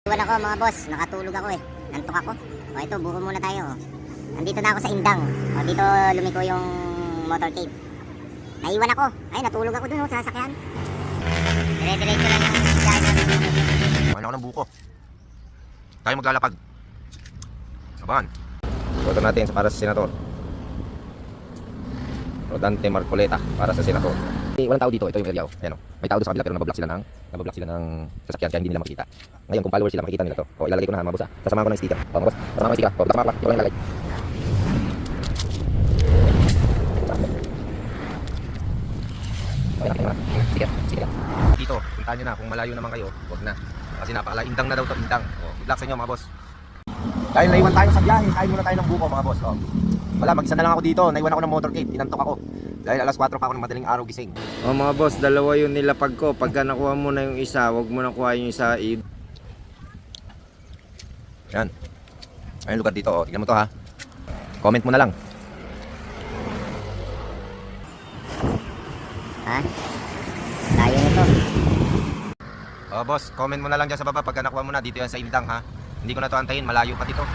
Iwan ako mga boss, nakatulog ako eh. Nantok ako. O ito, buko muna tayo. Nandito na ako sa Indang. O dito lumiko yung motorcade. Naiwan ako. Ay, natulog ako dun sa sasakyan. Dire-diretso lang yung biyahe namin. Kumain ako ng buko. Tayo maglalapag. Sabahan. Boto natin para sa senador. Rodante Marcoleta para sa senador. Walang tao dito, ito yung area. Ayan o. May tao doon sa kabila pero nabablock sila ng sasakyan kaya hindi nila makikita. Ngayon kung followers sila makikita nila to. O ilalagay ko na mga boss ha. Sasama ko ng sticker. O mga boss, sasama ko ng sticker. O sasama ko lang. Ito lang ilalagay. Okay, sticker. Dito, puntahan nyo na. Kung malayo naman kayo, huwag na. Kasi napakalaindang na daw to, indang. O, good luck sa inyo mga boss. Dahil naiwan tayo sa biyahe, kain muna tayo ng buko mga boss. O. Wala, mag-isa na lang ako dito. Naiwan ako ng motorcade, inantok ako. Dahil alas 4 pa ako ng madaling araw gising. O mga boss, dalawa yung nilapag ko. Pagka nakuha mo na yung isa, wag mo na kuha yung isa. Yan. Ayun lugar dito. O, tignan mo to ha. Comment mo na lang. Ha? Layo nito. O boss, comment mo na lang dyan sa baba pagka nakuha mo na. Dito yan sa Indang ha. Hindi ko na to antayin, malayo pa dito.